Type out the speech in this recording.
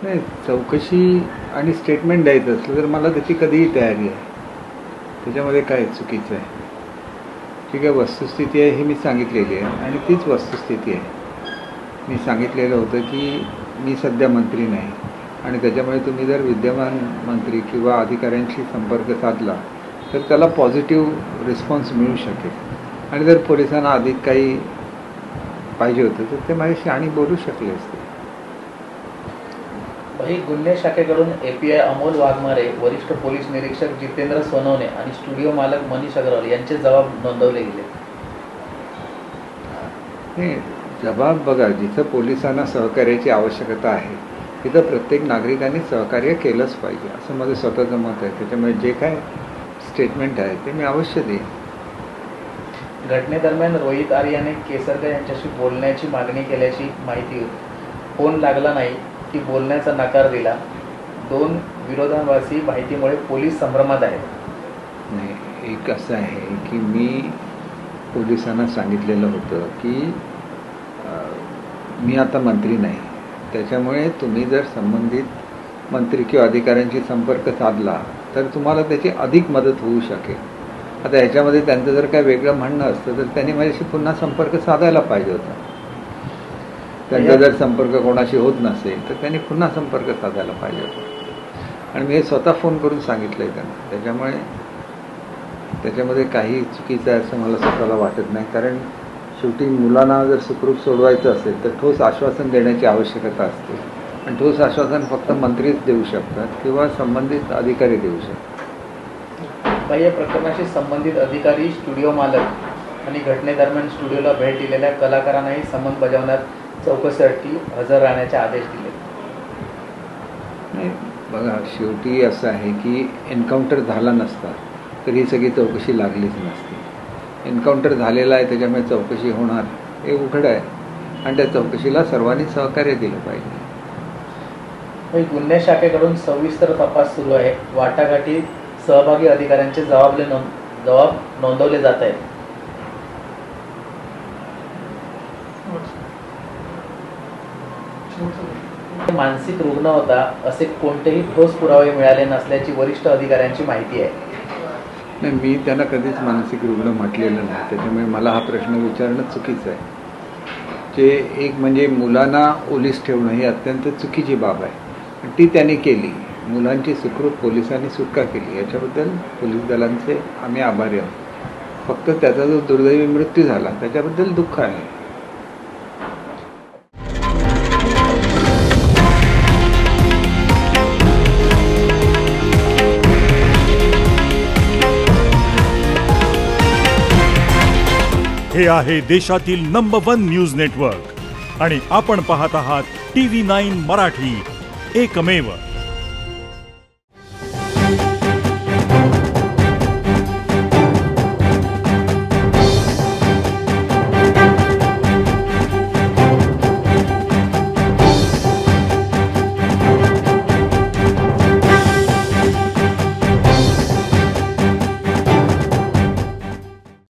नाही, चौकशी आणि स्टेटमेंट द्यायचं असलं तर मला त्याची कधीही तयारी आहे. त्याच्यामध्ये काय चुकीचं आहे? ठीक आहे, वस्तुस्थिती आहे ही मी सांगितलेली आहे आणि तीच वस्तुस्थिती आहे. मी सांगितलेलं होतं की मी सध्या मंत्री नाही आणि त्याच्यामुळे तुम्ही जर विद्यमान मंत्री किंवा अधिकाऱ्यांशी संपर्क साधला तर त्याला पॉझिटिव्ह रिस्पॉन्स मिळू शकेल. आणि जर पोलिसांना अधिक काही पाहिजे होतं तर ते माझ्याशी आणि बोलू शकले असते. गुन्हे शाखेकडून API अमोल वाघमारे, वरिष्ठ पोलीस निरीक्षक जितेंद्र सोनवणे आणि स्टुडिओ मालक मनीष अग्रवाल यांचे जबाब नोंदवले गेले. जबाब बघा, जिथं पोलिसांना सहकार्याची आवश्यकता आहे तिथं प्रत्येक नागरिकांनी सहकार्य केलंच पाहिजे असं माझं स्वतःचं मत आहे. त्याच्यामुळे जे काय स्टेटमेंट आहे ते मी अवश्य देईन. घटनेदरम्यान रोहित आर्याने केसरकर यांच्याशी बोलण्याची मागणी केल्याची माहिती होती. फोन लागला नाही की बोलण्याचा नकार दिला. 2 विरोधाभासी माहितीमुळे पोलीस संभ्रमात आहेत. नाही, एक असं आहे की मी पोलिसांना सांगितलेलं होतं की मी आता मंत्री नाही, त्याच्यामुळे तुम्ही जर संबंधित मंत्री किंवा अधिकाऱ्यांशी संपर्क साधला तर तुम्हाला त्याची अधिक मदत होऊ शकेल. आता ह्याच्यामध्ये त्यांचं जर काय वेगळं म्हणणं असतं तर त्यांनी माझ्याशी पुन्हा संपर्क साधायला पाहिजे होता. त्यांचा जर संपर्क कोणाशी होत नसेल तर त्यांनी पुन्हा संपर्क साधायला पाहिजे होता आणि मी हे स्वतः फोन करून सांगितलं आहे त्यांना. त्याच्यामुळे त्याच्यामध्ये काही चुकीचं आहे असं मला स्वतःला वाटत नाही. कारण शेवटी मुलांना जर सुखरूप सोडवायचं असेल तर ठोस आश्वासन देण्याची आवश्यकता असते आणि ठोस आश्वासन फक्त मंत्रीच देऊ शकतात किंवा संबंधित अधिकारी देऊ शकतात. या प्रकरणाशी संबंधित अधिकारी, स्टुडिओ मालक आणि घटनेदरम्यान स्टुडिओला भेट दिलेल्या कलाकारांनाही समन्स बजावण्यात चौकशीसाठी हजर राहण्याचे आदेश दिले. नाही बघा, शेवटी असं आहे की एन्काउंटर झाला नसता तर ही सगळी चौकशी लागलीच नसती. एन्काउंटर झालेला आहे त्याच्यामुळे चौकशी होणार हे उघड आहे आणि त्या चौकशीला सर्वांनी सहकार्य दिलं पाहिजे. गुन्हे शाखेकडून सविस्तर तपास सुरू आहे. वाटाघाटी सहभागी अधिकाऱ्यांचे जबाब नोंदवले जात आहेत. मानसिक रुग्ण होता असे कोणतेही ठोस पुरावे मिळाले नसल्याची वरिष्ठ अधिकाऱ्यांची माहिती आहे. नाही, मी त्यांना कधीच मानसिक रुग्ण म्हटलेलं नाही, त्याच्यामुळे मला हा प्रश्न विचारणं चुकीचं आहे. जे एक म्हणजे मुलांना ओलीस ठेवणं ही अत्यंत चुकीची बाब आहे. ती त्यांनी केली, मुलांची सुखरूप पोलिसांनी सुटका केली, याच्याबद्दल पोलीस दलांचे आम्ही आभारी आहोत. फक्त त्याचा जो दुर्दैवी मृत्यू झाला त्याच्याबद्दल दुःख आहे. हे आहे देशातील नंबर 1 न्यूज नेटवर्क आणि आपण पाहत आहात TV9 मराठी, एकमेव.